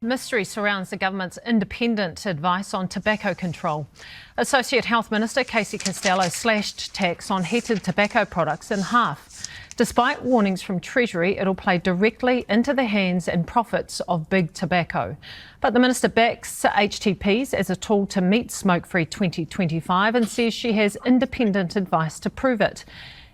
Mystery surrounds the government's independent advice on tobacco control. Associate Health Minister Casey Costello slashed tax on heated tobacco products in half. Despite warnings from Treasury, it'll play directly into the hands and profits of big tobacco. But the minister backs HTPs as a tool to meet Smoke-Free 2025 and says she has independent advice to prove it.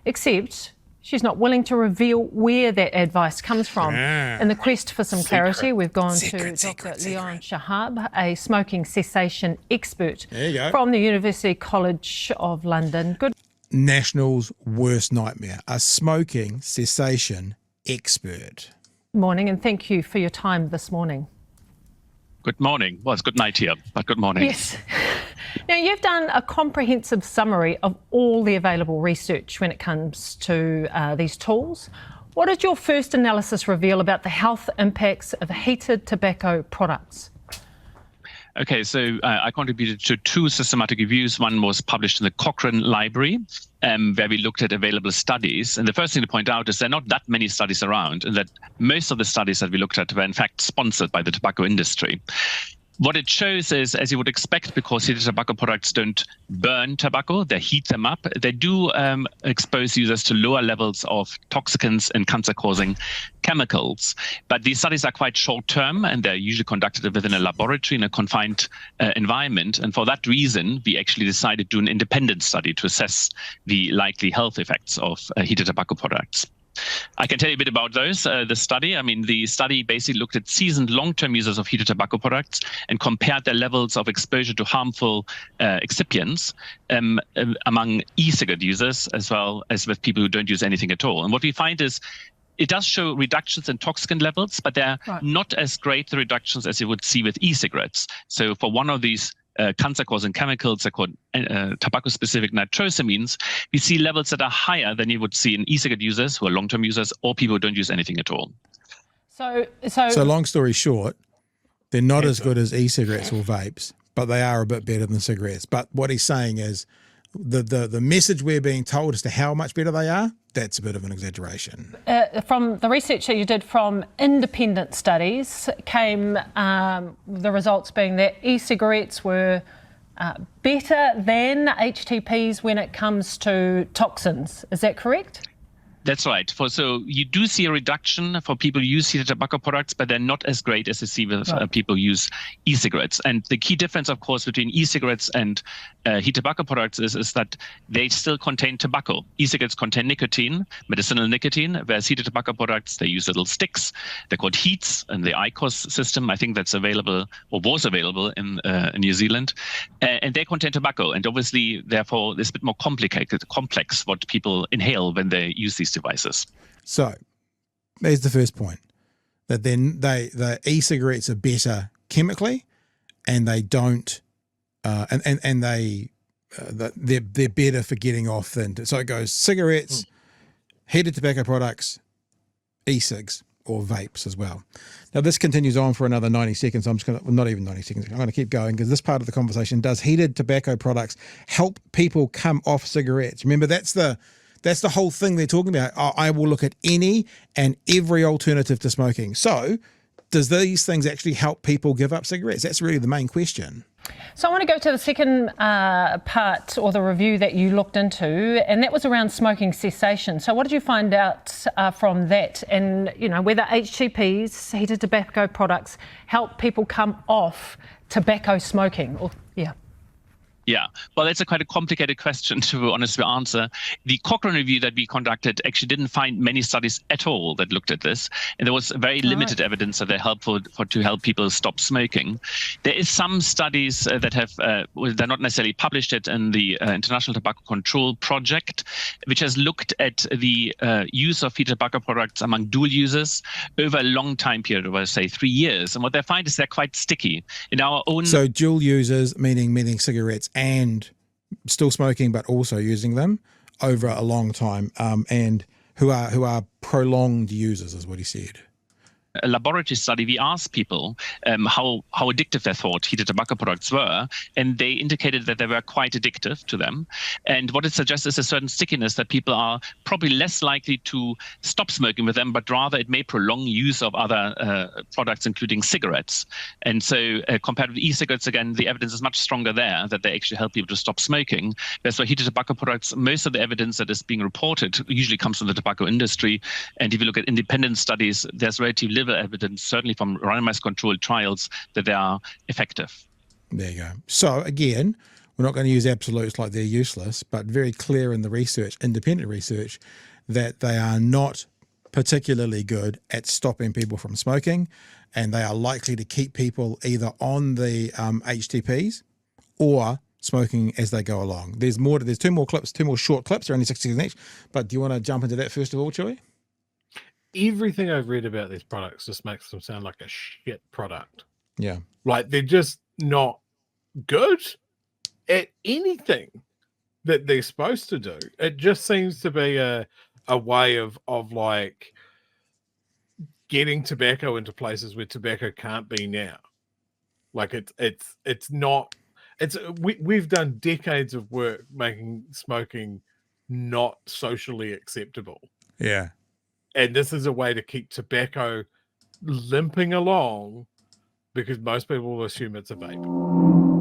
Except she's not willing to reveal where that advice comes from. In the quest for some clarity, we've gone to Dr. Leon Shihab, a smoking cessation expert from the University College of London. Good. National's worst nightmare, a smoking cessation expert. Morning, and thank you for your time this morning. Good morning. Well, it's good night here, but good morning. Yes. Now, you've done a comprehensive summary of all the available research when it comes to these tools. What did your first analysis reveal about the health impacts of heated tobacco products? Okay, so I contributed to two systematic reviews. One was published in the Cochrane Library, where we looked at available studies. And the first thing to point out is there are not that many studies around, and that most of the studies that we looked at were in fact sponsored by the tobacco industry. What it shows is, as you would expect, because heated tobacco products don't burn tobacco, they heat them up. They do expose users to lower levels of toxicants and cancer-causing chemicals. But these studies are quite short-term, and they're usually conducted within a laboratory in a confined environment. And for that reason, we actually decided to do an independent study to assess the likely health effects of heated tobacco products. I can tell you a bit about those. The study basically looked at seasoned long-term users of heated tobacco products and compared their levels of exposure to harmful excipients among e-cigarette users, as well as with people who don't use anything at all. And what we find is it does show reductions in toxicant levels, but they're not as great the reductions as you would see with e-cigarettes. So for one of these cancer-causing chemicals, they're called tobacco-specific nitrosamines, we see levels that are higher than you would see in e-cigarette users who are long-term users or people who don't use anything at all. So long story short, they're not as good as e-cigarettes or vapes, but they are a bit better than cigarettes. But what he's saying is the message we're being told as to how much better they are, that's a bit of an exaggeration. From the research that you did from independent studies came the results being that e-cigarettes were better than HTPs when it comes to toxins. Is that correct? That's right. So you do see a reduction for people who use heated tobacco products, but they're not as great as you see with people who use e-cigarettes. And the key difference, of course, between e-cigarettes and heated tobacco products is that they still contain tobacco. E-cigarettes contain nicotine, medicinal nicotine, whereas heated tobacco products, they use little sticks. They're called heats, and the IQOS system, I think that's available or was available in New Zealand. And they contain tobacco. And obviously, therefore, it's a bit more complex what people inhale when they use these devices. So there's the first point, that then the e-cigarettes are better chemically, and they don't they're better for getting off than so it goes cigarettes, heated tobacco products, e-cigs or vapes as well. Now this continues on for another 90 seconds. I'm just going to, well, not even 90 seconds. I'm going to keep going because this part of the conversation, does heated tobacco products help people come off cigarettes? Remember, that's the whole thing they're talking about. I will look at any and every alternative to smoking. So does these things actually help people give up cigarettes? That's really the main question. So I want to go to the second part or the review that you looked into, and that was around smoking cessation. So what did you find out from that, and whether HTPs, heated tobacco products, help people come off tobacco smoking? Yeah, well, that's quite a complicated question to honestly answer. The Cochrane review that we conducted actually didn't find many studies at all that looked at this. And there was very limited evidence that they're helpful to help people stop smoking. There is some studies that have, they're not necessarily published yet in the International Tobacco Control Project, which has looked at the use of heated tobacco products among dual users over a long time period, over say 3 years. And what they find is they're quite sticky. In our own... So dual users, meaning cigarettes and still smoking, but also using them over a long time, and who are prolonged users, is what he said. a laboratory study, we asked people how addictive they thought heated tobacco products were, and they indicated that they were quite addictive to them. And what it suggests is a certain stickiness, that people are probably less likely to stop smoking with them, but rather it may prolong use of other products, including cigarettes. And so compared with e-cigarettes, again, the evidence is much stronger there that they actually help people to stop smoking. Whereas for heated tobacco products, most of the evidence that is being reported usually comes from the tobacco industry. And if you look at independent studies, there's relatively little evidence, certainly from randomized controlled trials, that they are effective. There you go. So again, we're not going to use absolutes like they're useless, but very clear in the research, independent research, that they are not particularly good at stopping people from smoking, and they are likely to keep people either on the HTPs or smoking as they go along. There's two more short clips, they're only 60 seconds each, but do you want to jump into that first of all, Chewy? Everything I've read about these products just makes them sound like a shit product. Yeah. Like they're just not good at anything that they're supposed to do. It just seems to be a way of like getting tobacco into places where tobacco can't be now. Like it's not. We've done decades of work making smoking not socially acceptable. Yeah. And this is a way to keep tobacco limping along because most people will assume it's a vape.